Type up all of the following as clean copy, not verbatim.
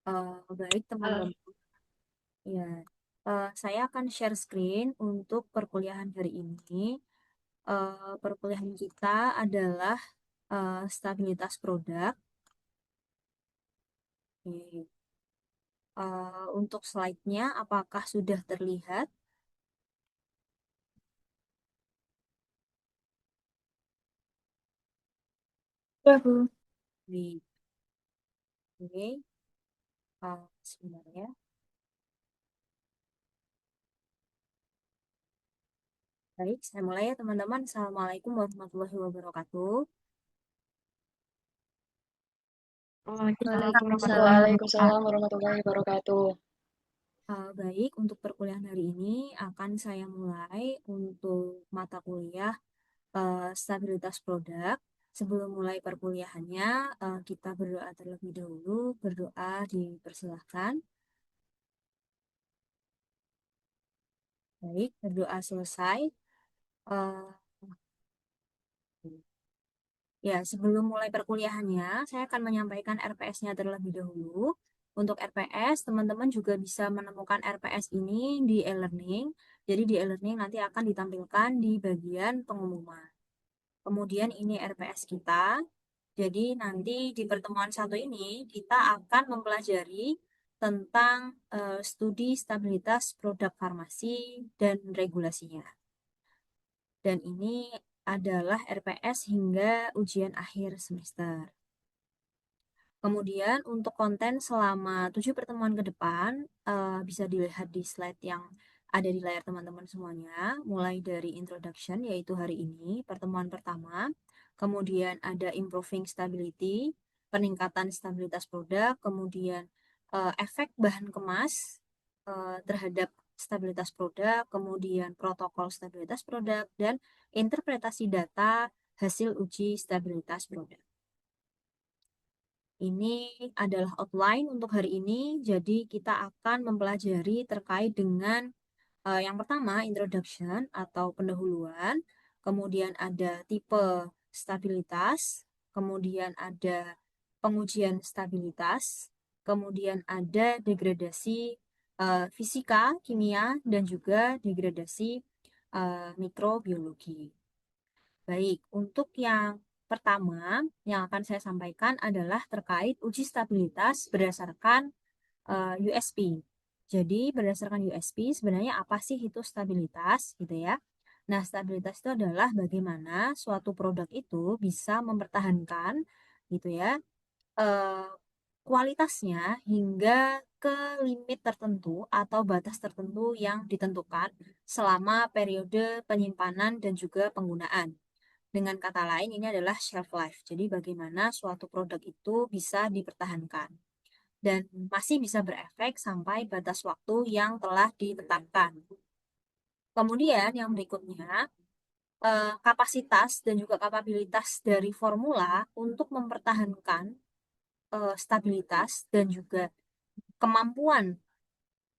Baik Halo. teman-teman, ya, saya akan share screen untuk perkuliahan hari ini. Perkuliahan kita adalah stabilitas produk. Oke. Untuk slide-nya, apakah sudah terlihat? Ya, Bu. Di, oke, sebentar ya. Baik, saya mulai ya teman-teman. Assalamualaikum warahmatullahi wabarakatuh. Waalaikumsalam. Waalaikumsalam warahmatullahi wabarakatuh. Baik, untuk perkuliahan hari ini akan saya mulai untuk mata kuliah stabilitas produk. Sebelum mulai perkuliahannya, kita berdoa terlebih dahulu. Berdoa dipersilahkan. Baik, berdoa selesai. Eh, ya, sebelum mulai perkuliahannya, saya akan menyampaikan RPS-nya terlebih dahulu. Untuk RPS, teman-teman juga bisa menemukan RPS ini di e-learning. Jadi di e-learning nanti akan ditampilkan di bagian pengumuman. Kemudian ini RPS kita. Jadi nanti di pertemuan satu ini kita akan mempelajari tentang studi stabilitas produk farmasi dan regulasinya. Dan ini adalah RPS hingga ujian akhir semester. Kemudian untuk konten selama 7 pertemuan ke depan bisa dilihat di slide yang ada di layar teman-teman semuanya, mulai dari introduction yaitu hari ini, pertemuan pertama, kemudian ada improving stability, peningkatan stabilitas produk, kemudian efek bahan kemas terhadap stabilitas produk, kemudian protokol stabilitas produk, dan interpretasi data hasil uji stabilitas produk. Ini adalah outline untuk hari ini. Jadi kita akan mempelajari terkait dengan yang pertama introduction atau pendahuluan, kemudian ada tipe stabilitas, kemudian ada pengujian stabilitas, kemudian ada degradasi fisika, kimia, dan juga degradasi mikrobiologi. Baik, untuk yang pertama yang akan saya sampaikan adalah terkait uji stabilitas berdasarkan USP. Jadi berdasarkan USP sebenarnya apa sih itu stabilitas gitu ya. Nah, stabilitas itu adalah bagaimana suatu produk itu bisa mempertahankan gitu ya eh, kualitasnya hingga ke limit tertentu atau batas tertentu yang ditentukan selama periode penyimpanan dan juga penggunaan. Dengan kata lain, ini adalah shelf life. Jadi, bagaimana suatu produk itu bisa dipertahankan dan masih bisa berefek sampai batas waktu yang telah ditetapkan. Kemudian, yang berikutnya, kapasitas dan juga kapabilitas dari formula untuk mempertahankan stabilitas dan juga kemampuan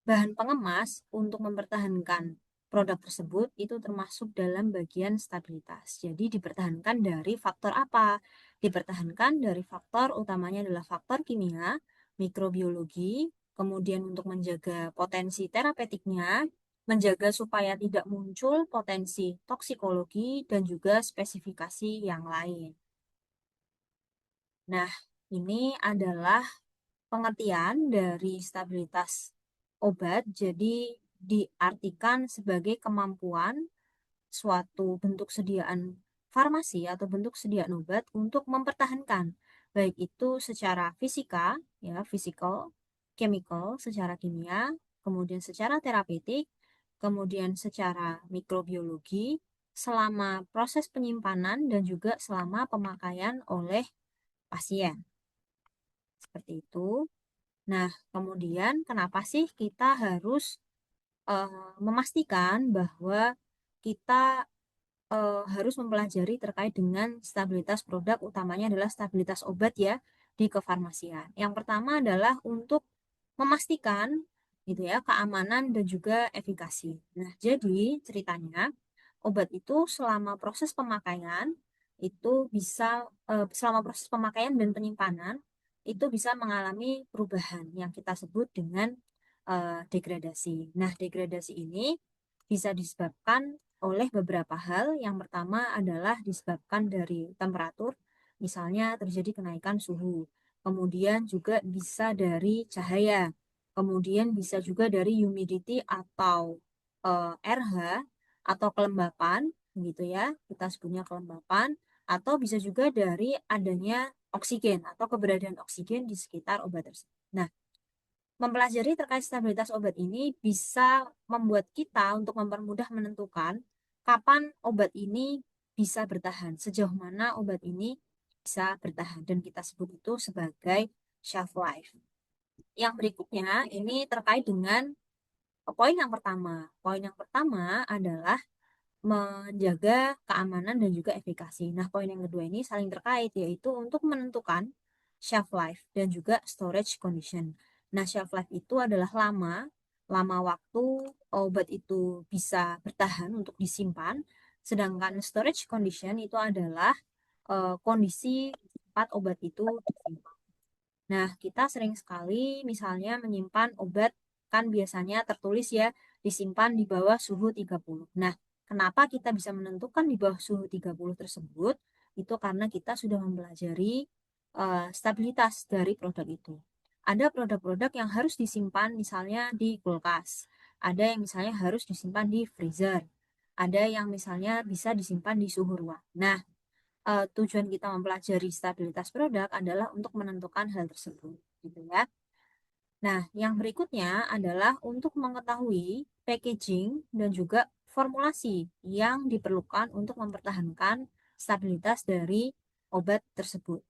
bahan pengemas untuk mempertahankan produk tersebut itu termasuk dalam bagian stabilitas. Jadi dipertahankan dari faktor apa? Dipertahankan dari faktor utamanya adalah faktor kimia, mikrobiologi, kemudian untuk menjaga potensi terapeutiknya, menjaga supaya tidak muncul potensi toksikologi dan juga spesifikasi yang lain. Nah, ini adalah pengertian dari stabilitas obat. Jadi diartikan sebagai kemampuan suatu bentuk sediaan farmasi atau bentuk sediaan obat untuk mempertahankan baik itu secara fisika, ya, physical, chemical, secara kimia, kemudian secara terapeutik, kemudian secara mikrobiologi selama proses penyimpanan dan juga selama pemakaian oleh pasien. Seperti itu. Nah, kemudian kenapa sih kita harus memastikan bahwa kita harus mempelajari terkait dengan stabilitas produk, utamanya adalah stabilitas obat ya di kefarmasian. Yang pertama adalah untuk memastikan gitu ya keamanan dan juga efikasi. Nah, jadi ceritanya obat itu selama proses pemakaian itu bisa selama proses pemakaian dan penyimpanan itu bisa mengalami perubahan yang kita sebut dengan degradasi. Nah, degradasi ini bisa disebabkan oleh beberapa hal. Yang pertama adalah disebabkan dari temperatur, misalnya terjadi kenaikan suhu. Kemudian juga bisa dari cahaya. Kemudian bisa juga dari humidity atau RH atau kelembapan, gitu ya. Kita sebutnya kelembapan. Atau bisa juga dari adanya oksigen atau keberadaan oksigen di sekitar obat tersebut. Nah, mempelajari terkait stabilitas obat ini bisa membuat kita untuk mempermudah menentukan kapan obat ini bisa bertahan, sejauh mana obat ini bisa bertahan, dan kita sebut itu sebagai shelf life. Yang berikutnya ini terkait dengan poin yang pertama. Poin yang pertama adalah menjaga keamanan dan juga efikasi. Nah, poin yang kedua ini saling terkait, yaitu untuk menentukan shelf life dan juga storage condition. Nah, shelf life itu adalah lama waktu obat itu bisa bertahan untuk disimpan, sedangkan storage condition itu adalah kondisi tempat obat itu disimpan. Nah, kita sering sekali misalnya menyimpan obat, kan biasanya tertulis ya, disimpan di bawah suhu 30. Nah, kenapa kita bisa menentukan di bawah suhu 30 tersebut? Itu karena kita sudah mempelajari stabilitas dari produk itu. Ada produk-produk yang harus disimpan misalnya di kulkas. Ada yang misalnya harus disimpan di freezer. Ada yang misalnya bisa disimpan di suhu ruang. Nah, tujuan kita mempelajari stabilitas produk adalah untuk menentukan hal tersebut, gitu ya. Nah, yang berikutnya adalah untuk mengetahui packaging dan juga formulasi yang diperlukan untuk mempertahankan stabilitas dari obat tersebut,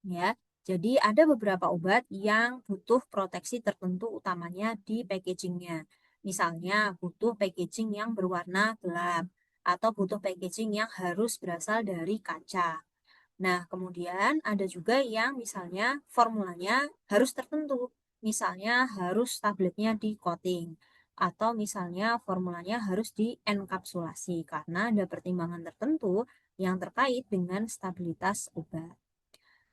ya. Jadi ada beberapa obat yang butuh proteksi tertentu utamanya di packagingnya. Misalnya butuh packaging yang berwarna gelap atau butuh packaging yang harus berasal dari kaca. Nah, kemudian ada juga yang misalnya formulanya harus tertentu. Misalnya harus tabletnya di coating atau misalnya formulanya harus dienkapsulasi karena ada pertimbangan tertentu yang terkait dengan stabilitas obat.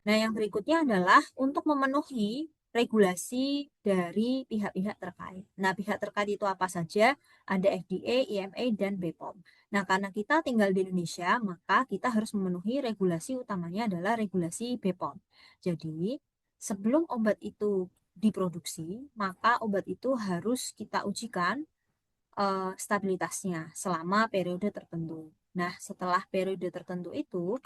Nah, yang berikutnya adalah untuk memenuhi regulasi dari pihak-pihak terkait. Nah, pihak terkait itu apa saja? Ada FDA, EMA, dan BPOM. Nah, karena kita tinggal di Indonesia, maka kita harus memenuhi regulasi utamanya adalah regulasi BPOM. Jadi, sebelum obat itu diproduksi, maka obat itu harus kita ujikan stabilitasnya selama periode tertentu. Nah, setelah periode tertentu itu,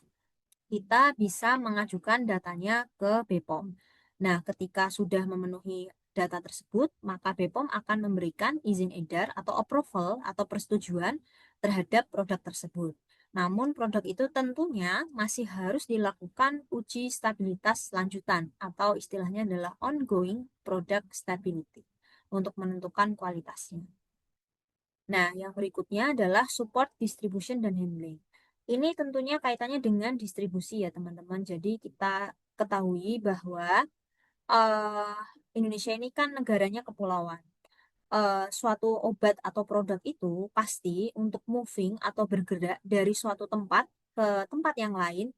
kita bisa mengajukan datanya ke BPOM. Nah, ketika sudah memenuhi data tersebut, maka BPOM akan memberikan izin edar atau approval atau persetujuan terhadap produk tersebut. Namun produk itu tentunya masih harus dilakukan uji stabilitas lanjutan atau istilahnya adalah ongoing product stability untuk menentukan kualitasnya. Nah, yang berikutnya adalah support distribution dan handling. Ini tentunya kaitannya dengan distribusi ya, teman-teman. Jadi kita ketahui bahwa eh, Indonesia ini kan negaranya kepulauan. Suatu obat atau produk itu pasti untuk moving atau bergerak dari suatu tempat ke tempat yang lain,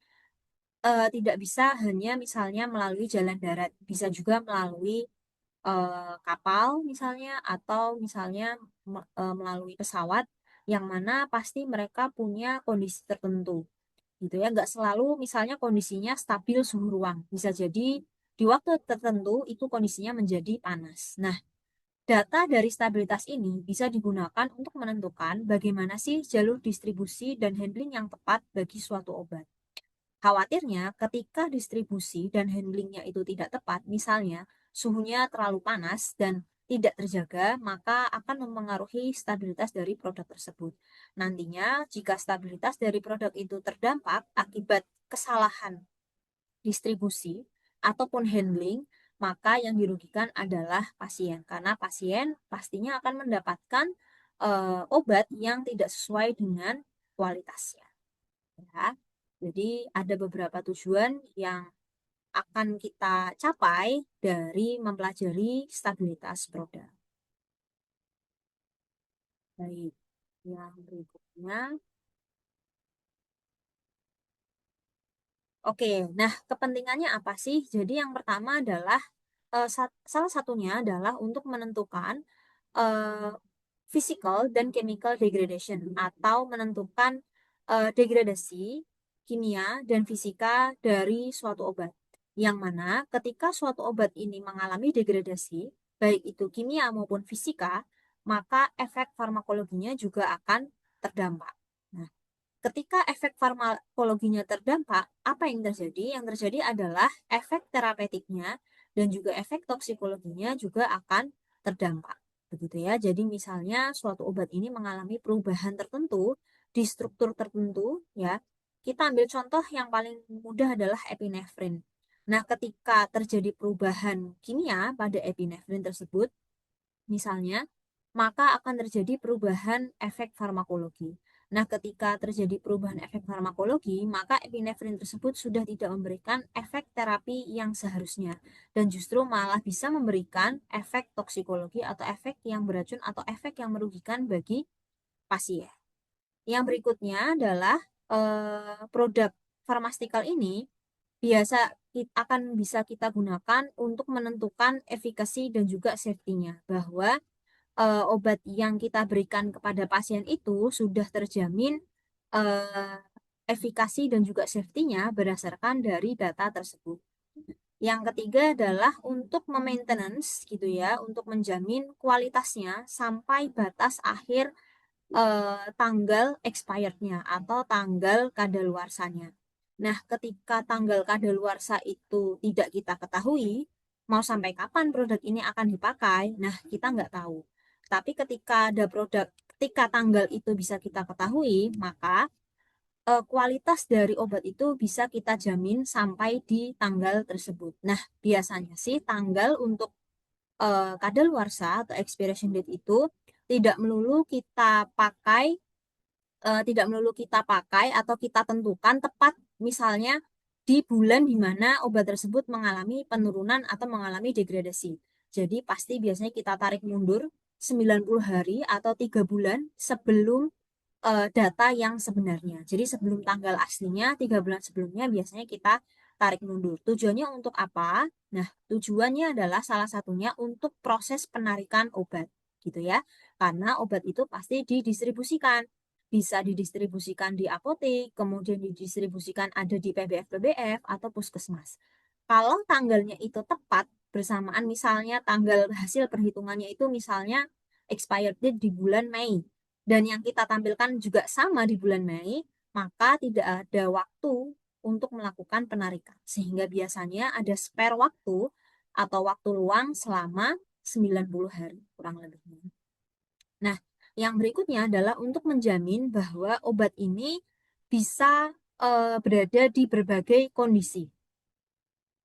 tidak bisa hanya misalnya melalui jalan darat, bisa juga melalui kapal misalnya atau misalnya melalui pesawat yang mana pasti mereka punya kondisi tertentu gitu ya, nggak selalu misalnya kondisinya stabil suhu ruang, bisa jadi di waktu tertentu itu kondisinya menjadi panas. Nah, data dari stabilitas ini bisa digunakan untuk menentukan bagaimana sih jalur distribusi dan handling yang tepat bagi suatu obat. Khawatirnya ketika distribusi dan handlingnya itu tidak tepat, misalnya suhunya terlalu panas dan tidak terjaga, maka akan mempengaruhi stabilitas dari produk tersebut. Nantinya, jika stabilitas dari produk itu terdampak akibat kesalahan distribusi ataupun handling, maka yang dirugikan adalah pasien, karena pasien pastinya akan mendapatkan obat yang tidak sesuai dengan kualitasnya. Ya. Jadi ada beberapa tujuan yang akan kita capai dari mempelajari stabilitas produk. Baik, yang berikutnya Oke, nah kepentingannya apa sih? Jadi yang pertama adalah salah satunya adalah untuk menentukan eh, physical dan chemical degradation atau menentukan degradasi kimia dan fisika dari suatu obat. Yang mana ketika suatu obat ini mengalami degradasi, baik itu kimia maupun fisika, maka efek farmakologinya juga akan terdampak. Nah, ketika efek farmakologinya terdampak, apa yang terjadi? Yang terjadi adalah efek terapeutiknya dan juga efek toksikologinya juga akan terdampak. Begitu ya. Jadi misalnya suatu obat ini mengalami perubahan tertentu di struktur tertentu ya. Kita ambil contoh yang paling mudah adalah epinefrin. Nah, ketika terjadi perubahan kimia pada epinefrin tersebut, misalnya, maka akan terjadi perubahan efek farmakologi. Nah, ketika terjadi perubahan efek farmakologi, maka epinefrin tersebut sudah tidak memberikan efek terapi yang seharusnya dan justru malah bisa memberikan efek toksikologi atau efek yang beracun atau efek yang merugikan bagi pasien. Yang berikutnya adalah produk farmastikal ini biasa akan bisa kita gunakan untuk menentukan efikasi dan juga safety-nya bahwa obat yang kita berikan kepada pasien itu sudah terjamin eh, efikasi dan juga safety-nya berdasarkan dari data tersebut. Yang ketiga adalah untuk memaintenance gitu ya, untuk menjamin kualitasnya sampai batas akhir tanggal expirednya atau tanggal kadaluarsanya. Nah, ketika tanggal kadaluarsa itu tidak kita ketahui, mau sampai kapan produk ini akan dipakai, nah kita nggak tahu. Tapi ketika ada produk, ketika tanggal itu bisa kita ketahui, maka kualitas dari obat itu bisa kita jamin sampai di tanggal tersebut. Nah, biasanya sih tanggal untuk kadaluarsa atau expiration date itu tidak melulu kita pakai tidak melulu kita pakai atau kita tentukan tepat misalnya di bulan di mana obat tersebut mengalami penurunan atau mengalami degradasi. Jadi pasti biasanya kita tarik mundur 90 hari atau 3 bulan sebelum data yang sebenarnya. Jadi sebelum tanggal aslinya, 3 bulan sebelumnya biasanya kita tarik mundur. Tujuannya untuk apa? Nah, tujuannya adalah salah satunya untuk proses penarikan obat, gitu ya. Karena obat itu pasti didistribusikan. Bisa didistribusikan di apotek, kemudian didistribusikan ada di PBF-PBF atau puskesmas. Kalau tanggalnya itu tepat, bersamaan misalnya tanggal hasil perhitungannya itu misalnya expired date di bulan Mei, dan yang kita tampilkan juga sama di bulan Mei, maka tidak ada waktu untuk melakukan penarikan. Sehingga biasanya ada spare waktu atau waktu luang selama 90 hari kurang lebihnya. Nah, yang berikutnya adalah untuk menjamin bahwa obat ini bisa berada di berbagai kondisi.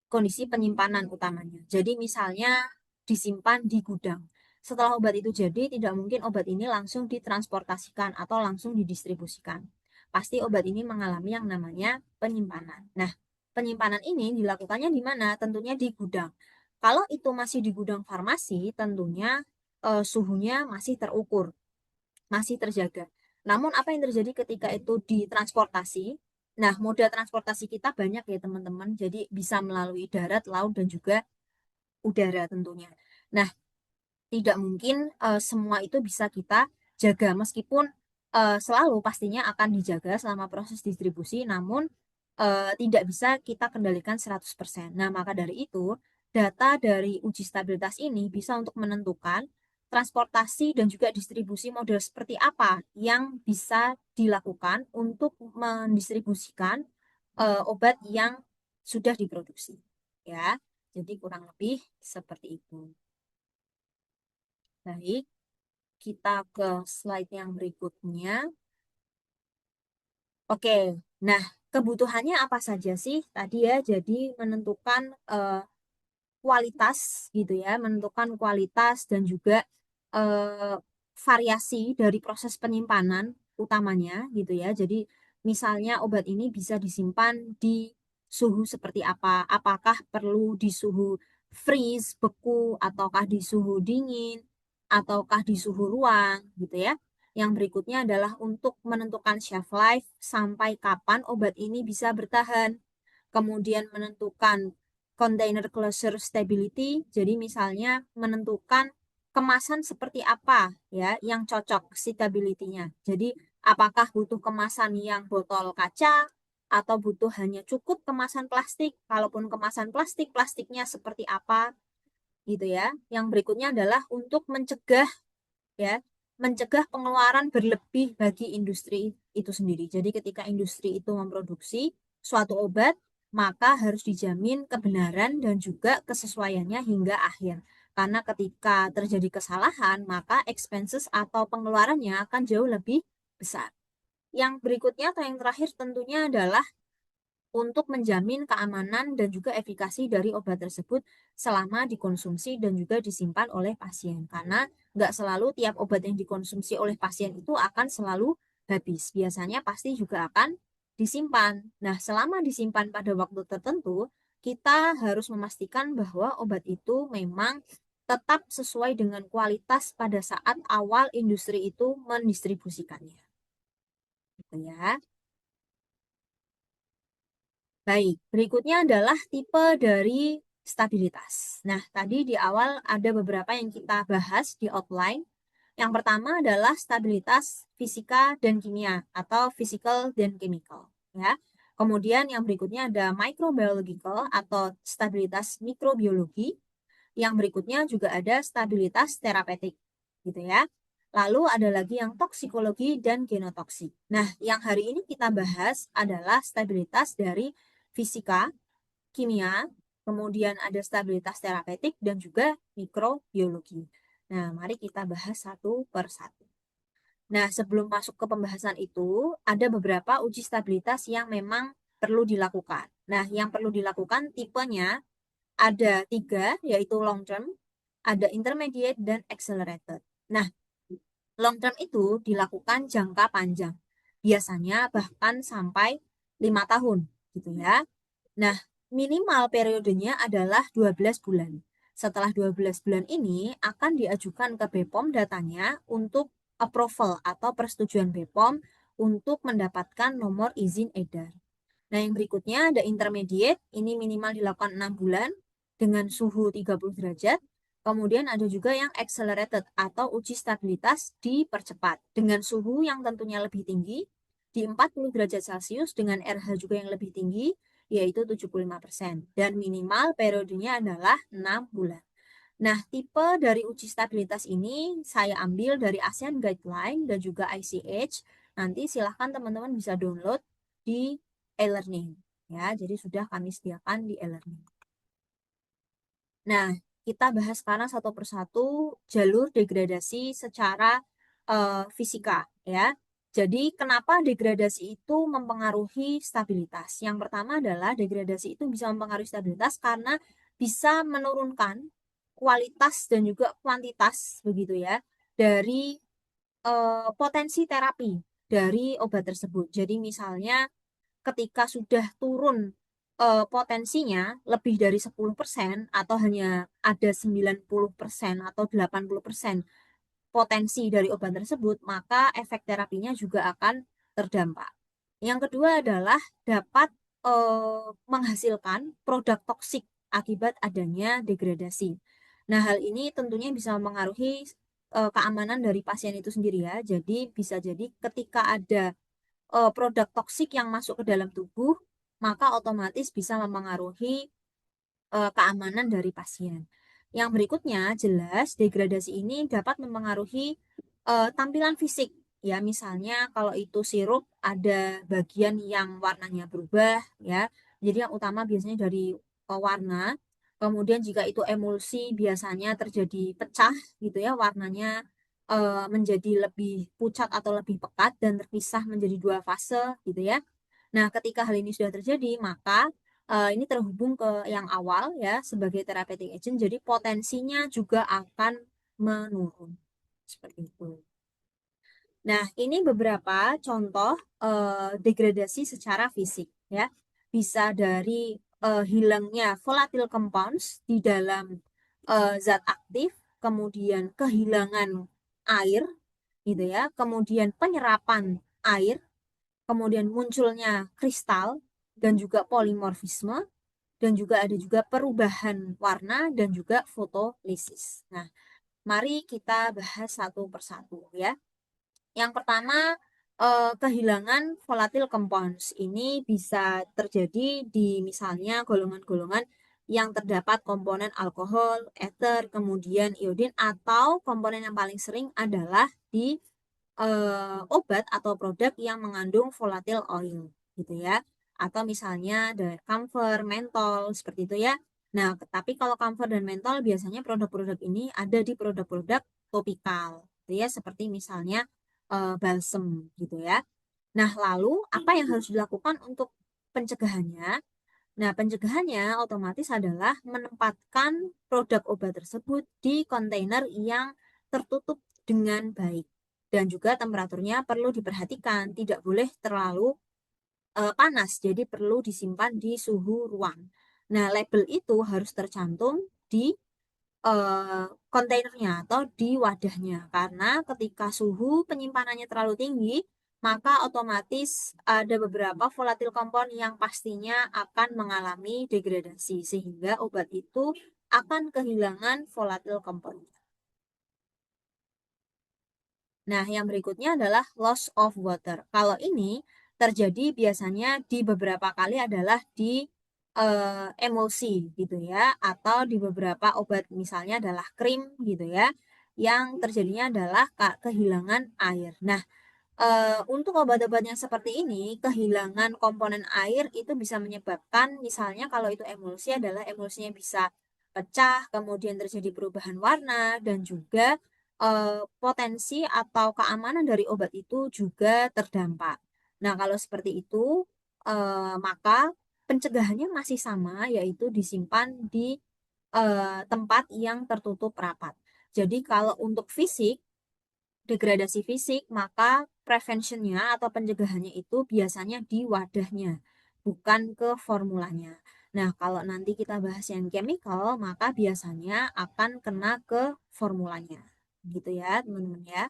Kondisi penyimpanan utamanya. Jadi misalnya disimpan di gudang. Setelah obat itu jadi, tidak mungkin obat ini langsung ditransportasikan atau langsung didistribusikan. Pasti obat ini mengalami yang namanya penyimpanan. Nah, penyimpanan ini dilakukannya di mana? Tentunya di gudang. Kalau itu masih di gudang farmasi, tentunya suhunya masih terukur, masih terjaga. Namun apa yang terjadi ketika itu ditransportasi? Nah, moda transportasi kita banyak ya teman-teman. Jadi bisa melalui darat, laut, dan juga udara tentunya. Nah, tidak mungkin semua itu bisa kita jaga meskipun selalu pastinya akan dijaga selama proses distribusi, namun tidak bisa kita kendalikan 100%. Nah, maka dari itu data dari uji stabilitas ini bisa untuk menentukan transportasi dan juga distribusi model seperti apa yang bisa dilakukan untuk mendistribusikan obat yang sudah diproduksi. Ya, jadi kurang lebih seperti itu. Baik, kita ke slide yang berikutnya. Oke, nah kebutuhannya apa saja sih? Tadi ya, jadi menentukan kualitas gitu ya, menentukan kualitas dan juga eh, variasi dari proses penyimpanan utamanya gitu ya. Jadi misalnya obat ini bisa disimpan di suhu seperti apa? Apakah perlu di suhu freeze, beku, ataukah di suhu dingin, ataukah di suhu ruang gitu ya. Yang berikutnya adalah untuk menentukan shelf life sampai kapan obat ini bisa bertahan. kemudian menentukan container closure stability, jadi misalnya menentukan kemasan seperti apa ya yang cocok stability-nya. Jadi apakah butuh kemasan yang botol kaca atau butuh hanya cukup kemasan plastik? Kalaupun kemasan plastik, plastiknya seperti apa gitu ya. Yang berikutnya adalah untuk mencegah ya, mencegah pengeluaran berlebih bagi industri itu sendiri. Jadi ketika industri itu memproduksi suatu obat, maka harus dijamin kebenaran dan juga kesesuaiannya hingga akhir. Karena ketika terjadi kesalahan, maka expenses atau pengeluarannya akan jauh lebih besar. Yang berikutnya atau yang terakhir tentunya adalah untuk menjamin keamanan dan juga efikasi dari obat tersebut selama dikonsumsi dan juga disimpan oleh pasien. Karena nggak selalu tiap obat yang dikonsumsi oleh pasien itu akan selalu habis. Biasanya pasti juga akan disimpan. Nah, selama disimpan pada waktu tertentu, kita harus memastikan bahwa obat itu memang tetap sesuai dengan kualitas pada saat awal industri itu mendistribusikannya. Gitu ya. Baik, berikutnya adalah tipe dari stabilitas. Nah, tadi di awal ada beberapa yang kita bahas di outline. Yang pertama adalah stabilitas fisika dan kimia atau physical dan chemical, ya. Kemudian yang berikutnya ada microbiological atau stabilitas mikrobiologi. Yang berikutnya juga ada stabilitas terapeutik, gitu ya. Lalu ada lagi yang toksikologi dan genotoksik. Nah, yang hari ini kita bahas adalah stabilitas dari fisika, kimia, kemudian ada stabilitas terapeutik dan juga mikrobiologi. Nah, mari kita bahas satu per satu. Nah, sebelum masuk ke pembahasan itu, ada beberapa uji stabilitas yang memang perlu dilakukan. Nah, yang perlu dilakukan tipenya ada tiga, yaitu long term, ada intermediate, dan accelerated. Nah, long term itu dilakukan jangka panjang. Biasanya bahkan sampai 5 tahun, gitu ya. Nah, minimal periodenya adalah 12 bulan. Setelah 12 bulan ini akan diajukan ke BPOM datanya untuk approval atau persetujuan BPOM untuk mendapatkan nomor izin edar. Nah, yang berikutnya ada intermediate, ini minimal dilakukan 6 bulan dengan suhu 30 derajat. Kemudian ada juga yang accelerated atau uji stabilitas dipercepat dengan suhu yang tentunya lebih tinggi di 40 derajat Celcius dengan RH juga yang lebih tinggi yaitu 75% dan minimal periodenya adalah 6 bulan. Nah, tipe dari uji stabilitas ini saya ambil dari ASEAN Guideline dan juga ICH. Nanti silahkan teman-teman bisa download di e-learning. Ya, jadi sudah kami sediakan di e-learning. Nah, kita bahas sekarang satu persatu jalur degradasi secara fisika, ya. Jadi, kenapa degradasi itu mempengaruhi stabilitas? Yang pertama adalah degradasi itu bisa mempengaruhi stabilitas karena bisa menurunkan kualitas dan juga kuantitas, begitu ya, dari potensi terapi dari obat tersebut. Jadi, misalnya ketika sudah turun potensinya lebih dari 10% atau hanya ada 90% atau 80% potensi dari obat tersebut, maka efek terapinya juga akan terdampak. Yang kedua adalah dapat menghasilkan produk toksik akibat adanya degradasi. Nah, hal ini tentunya bisa mempengaruhi keamanan dari pasien itu sendiri ya. Jadi bisa jadi ketika ada produk toksik yang masuk ke dalam tubuh, maka otomatis bisa mempengaruhi keamanan dari pasien. Yang berikutnya, jelas degradasi ini dapat mempengaruhi tampilan fisik. Ya, misalnya kalau itu sirup ada bagian yang warnanya berubah, ya. Jadi yang utama biasanya dari warna. Kemudian jika itu emulsi biasanya terjadi pecah gitu ya, warnanya menjadi lebih pucat atau lebih pekat dan terpisah menjadi dua fase gitu ya. Nah, ketika hal ini sudah terjadi, maka ini terhubung ke yang awal ya sebagai therapeutic agent, jadi potensinya juga akan menurun. Seperti itu. Nah, ini beberapa contoh degradasi secara fisik ya. Bisa dari hilangnya volatile compounds di dalam zat aktif, kemudian kehilangan air gitu ya, kemudian penyerapan air, kemudian munculnya kristal dan juga polimorfisme, dan juga ada juga perubahan warna dan juga fotolisis. Nah, mari kita bahas satu persatu ya. Yang pertama, kehilangan volatile compounds ini bisa terjadi di misalnya golongan-golongan yang terdapat komponen alkohol, ether, kemudian iodin, atau komponen yang paling sering adalah di obat atau produk yang mengandung volatile oil gitu ya. Atau misalnya dari camphor, mentol, seperti itu ya. Nah, tapi kalau camphor dan mentol biasanya produk-produk ini ada di produk-produk topikal, gitu ya, seperti misalnya balsem gitu ya. Nah, lalu apa yang harus dilakukan untuk pencegahannya? Nah, pencegahannya otomatis adalah menempatkan produk obat tersebut di kontainer yang tertutup dengan baik. Dan juga temperaturnya perlu diperhatikan, tidak boleh terlalu panas, jadi perlu disimpan di suhu ruang. Nah, label itu harus tercantum di kontainernya atau di wadahnya, karena ketika suhu penyimpanannya terlalu tinggi, maka otomatis ada beberapa volatil compound yang pastinya akan mengalami degradasi, sehingga obat itu akan kehilangan volatil compound. Nah, yang berikutnya adalah loss of water. Kalau ini terjadi biasanya di beberapa kali adalah di emulsi gitu ya, atau di beberapa obat misalnya adalah krim gitu ya, yang terjadinya adalah kehilangan air. Nah, untuk obat-obat yang seperti ini, kehilangan komponen air itu bisa menyebabkan, misalnya kalau itu emulsi adalah emulsinya bisa pecah, kemudian terjadi perubahan warna, dan juga potensi atau keamanan dari obat itu juga terdampak. Nah, kalau seperti itu, maka pencegahannya masih sama, yaitu disimpan di tempat yang tertutup rapat. Jadi, kalau untuk fisik, degradasi fisik, maka preventionnya atau pencegahannya itu biasanya di wadahnya, bukan ke formulanya. Nah, kalau nanti kita bahas yang chemical, maka biasanya akan kena ke formulanya. Gitu ya, teman-teman ya.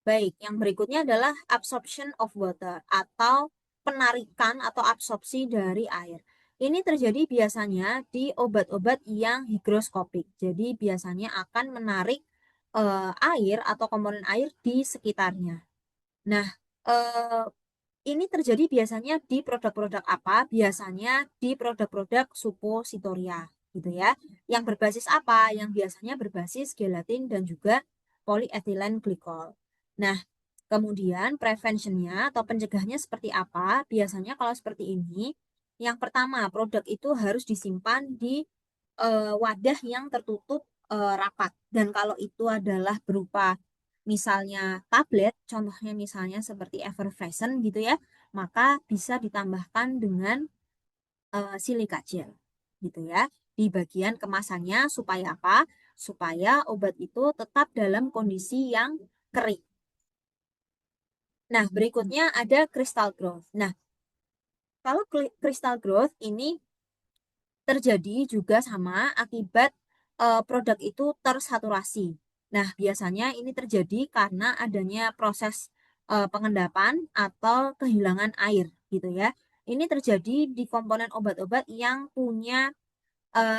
Baik, yang berikutnya adalah absorption of water atau penarikan atau absorpsi dari air. Ini terjadi biasanya di obat-obat yang higroskopik. Jadi biasanya akan menarik air atau komponen air di sekitarnya. Nah, eh, ini terjadi biasanya di produk-produk apa? Biasanya di produk-produk suppositoria, gitu ya. Yang berbasis apa? Yang biasanya berbasis gelatin dan juga polyethylene glycol. Nah, kemudian preventionnya atau pencegahannya seperti apa? Biasanya kalau seperti ini, yang pertama produk itu harus disimpan di wadah yang tertutup rapat. Dan kalau itu adalah berupa misalnya tablet, contohnya misalnya seperti effervescent gitu ya, maka bisa ditambahkan dengan silika gel gitu ya di bagian kemasannya supaya apa? Supaya obat itu tetap dalam kondisi yang kering. Nah, berikutnya ada crystal growth. Nah, kalau crystal growth ini terjadi juga sama akibat produk itu tersaturasi. Nah, biasanya ini terjadi karena adanya proses pengendapan atau kehilangan air gitu ya. Ini terjadi di komponen obat-obat yang punya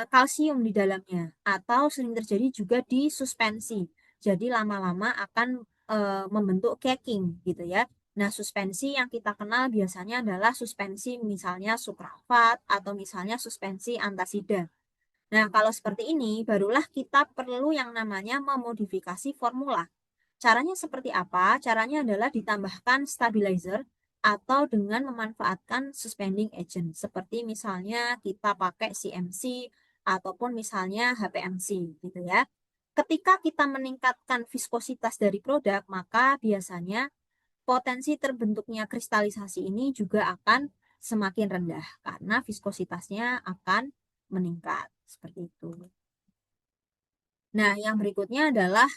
kalsium di dalamnya atau sering terjadi juga di suspensi. Jadi lama-lama akan membentuk caking gitu ya. Nah, suspensi yang kita kenal biasanya adalah suspensi misalnya sukralfat atau misalnya suspensi antasida. Nah, kalau seperti ini barulah kita perlu yang namanya memodifikasi formula. Caranya seperti apa? Caranya adalah ditambahkan stabilizer atau dengan memanfaatkan suspending agent. Seperti misalnya kita pakai CMC ataupun misalnya HPMC gitu ya. Ketika kita meningkatkan viskositas dari produk, maka biasanya potensi terbentuknya kristalisasi ini juga akan semakin rendah karena viskositasnya akan meningkat. Seperti itu. Nah, yang berikutnya adalah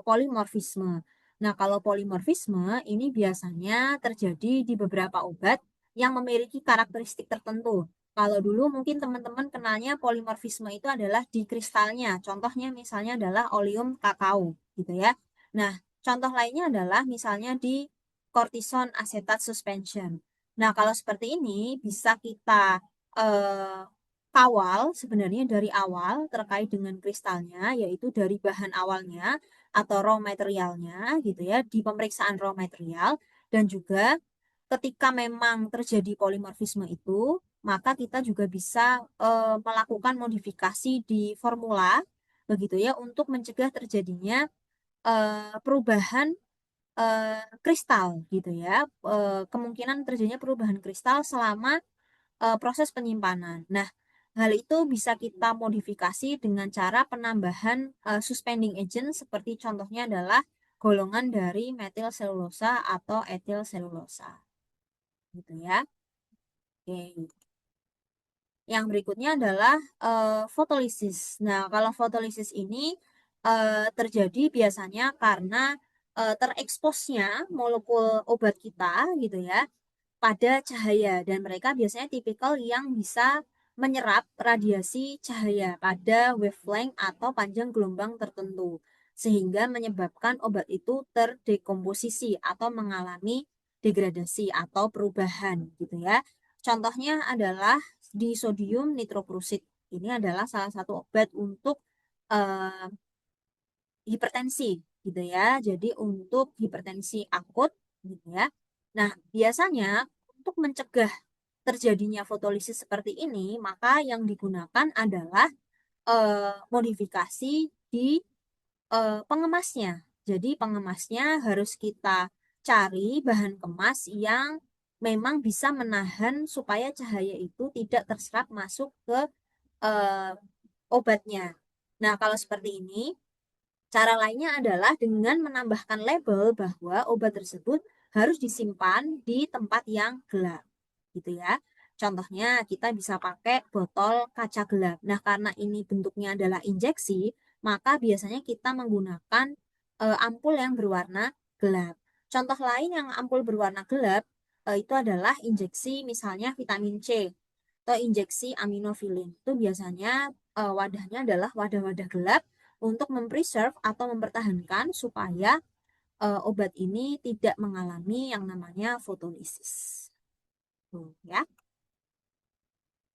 polimorfisme. Nah, kalau polimorfisme ini biasanya terjadi di beberapa obat yang memiliki karakteristik tertentu. Kalau dulu mungkin teman-teman kenalnya polimorfisme itu adalah di kristalnya. Contohnya misalnya adalah oleum kakao, gitu ya. Nah, contoh lainnya adalah misalnya di cortison acetate suspension. Nah, kalau seperti ini bisa kita eh, kawal sebenarnya dari awal terkait dengan kristalnya, yaitu dari bahan awalnya atau raw materialnya gitu ya, di pemeriksaan raw material dan juga ketika memang terjadi polimorfisme itu, maka kita juga bisa melakukan modifikasi di formula begitu ya untuk mencegah terjadinya perubahan kristal gitu ya. Kemungkinan terjadinya perubahan kristal selama proses penyimpanan. Nah, hal itu bisa kita modifikasi dengan cara penambahan suspending agent seperti contohnya adalah golongan dari metil selulosa atau etil selulosa gitu ya. Oke. Yang berikutnya adalah fotolisis. Nah, kalau fotolisis ini terjadi biasanya karena tereksposnya molekul obat kita gitu ya pada cahaya dan mereka biasanya tipikal yang bisa menyerap radiasi cahaya pada wavelength atau panjang gelombang tertentu sehingga menyebabkan obat itu terdekomposisi atau mengalami degradasi atau perubahan gitu ya. Contohnya adalah di sodium nitroprusit. Ini adalah salah satu obat untuk eh, hipertensi gitu ya. Jadi untuk hipertensi akut gitu ya. Nah, biasanya untuk mencegah terjadinya fotolisis seperti ini, maka yang digunakan adalah modifikasi di pengemasnya. Jadi pengemasnya harus kita cari bahan kemas yang memang bisa menahan supaya cahaya itu tidak terserap masuk ke eh, obatnya. Nah, kalau seperti ini, cara lainnya adalah dengan menambahkan label bahwa obat tersebut harus disimpan di tempat yang gelap, gitu ya. Contohnya kita bisa pakai botol kaca gelap. Nah, karena ini bentuknya adalah injeksi, maka biasanya kita menggunakan ampul yang berwarna gelap. Contoh lain yang ampul berwarna gelap itu adalah injeksi misalnya vitamin C atau injeksi aminofilin. Itu biasanya wadahnya adalah wadah-wadah gelap untuk mempreserve atau mempertahankan supaya obat ini tidak mengalami yang namanya fotolisis. Tuh, ya.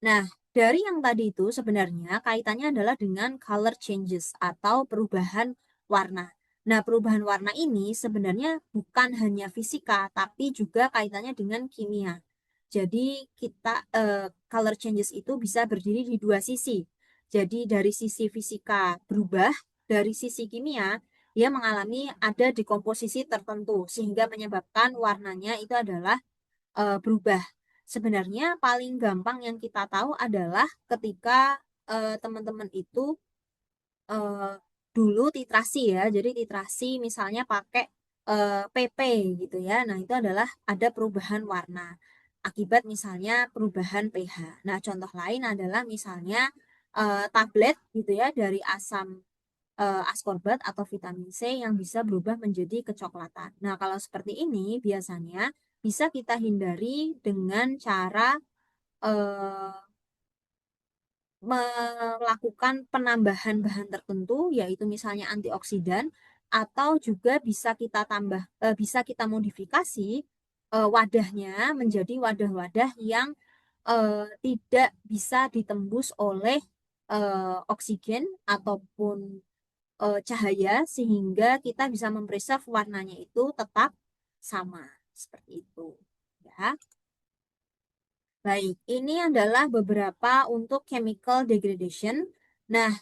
Nah, dari yang tadi itu sebenarnya kaitannya adalah dengan color changes atau perubahan warna. Nah, perubahan warna ini sebenarnya bukan hanya fisika, tapi juga kaitannya dengan kimia. Jadi, color changes itu bisa berdiri di dua sisi. Jadi, dari sisi fisika berubah, dari sisi kimia dia mengalami ada dekomposisi tertentu sehingga menyebabkan warnanya itu adalah berubah. Sebenarnya paling gampang yang kita tahu adalah ketika teman-teman itu eh, dulu titrasi ya. Jadi titrasi misalnya pakai PP gitu ya. Nah, itu adalah ada perubahan warna akibat misalnya perubahan pH. Nah, contoh lain adalah misalnya tablet gitu ya dari asam ascorbat atau vitamin C yang bisa berubah menjadi kecoklatan. Nah, kalau seperti ini biasanya bisa kita hindari dengan cara eh, melakukan penambahan bahan tertentu, yaitu misalnya antioksidan, atau juga bisa kita modifikasi wadahnya menjadi wadah-wadah yang tidak bisa ditembus oleh oksigen ataupun cahaya sehingga kita bisa mempreserve warnanya itu tetap sama seperti itu ya. Baik, ini adalah beberapa untuk chemical degradation. Nah,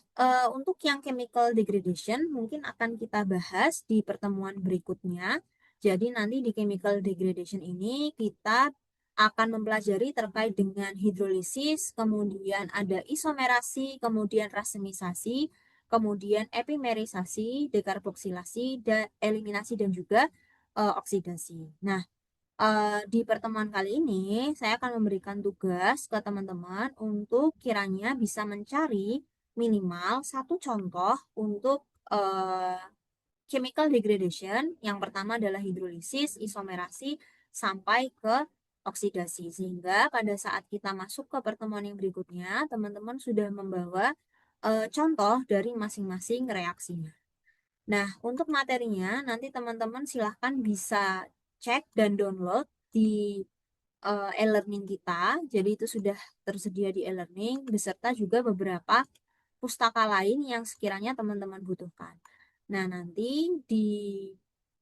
untuk yang chemical degradation mungkin akan kita bahas di pertemuan berikutnya. Jadi nanti di chemical degradation ini kita akan mempelajari terkait dengan hidrolisis, kemudian ada isomerasi, kemudian rasemisasi, kemudian epimerisasi, dekarboksilasi, dan eliminasi dan juga oksidasi. Nah, di pertemuan kali ini, saya akan memberikan tugas ke teman-teman untuk kiranya bisa mencari minimal satu contoh untuk eh, chemical degradation. Yang pertama adalah hidrolisis, isomerasi, sampai ke oksidasi. Sehingga pada saat kita masuk ke pertemuan yang berikutnya, teman-teman sudah membawa contoh dari masing-masing reaksinya. Nah, untuk materinya nanti teman-teman silahkan bisa cek dan download di e-learning kita. Jadi itu sudah tersedia di e-learning beserta juga beberapa pustaka lain yang sekiranya teman-teman butuhkan. Nah, nanti di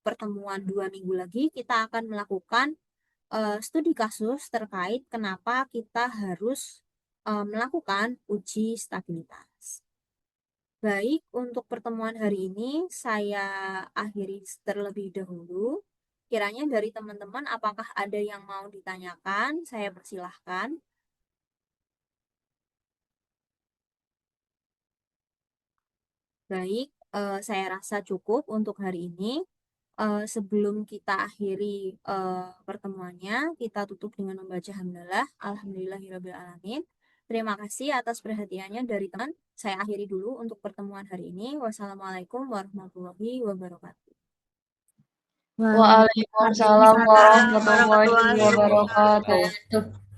pertemuan 2 minggu lagi kita akan melakukan studi kasus terkait kenapa kita harus melakukan uji stabilitas. Baik, untuk pertemuan hari ini saya akhiri terlebih dahulu. Kiranya dari teman-teman apakah ada yang mau ditanyakan? Saya persilahkan. Baik, saya rasa cukup untuk hari ini. Sebelum kita akhiri pertemuannya, kita tutup dengan membaca hamdalah. Alhamdulillahirrabbilalamin. Terima kasih atas perhatiannya dari teman. Saya akhiri dulu untuk pertemuan hari ini. Wassalamualaikum warahmatullahi wabarakatuh. Waalaikumsalam Waalaikumsalam warahmatullahi warahmatullahi wabarakatuh. wabarakatuh.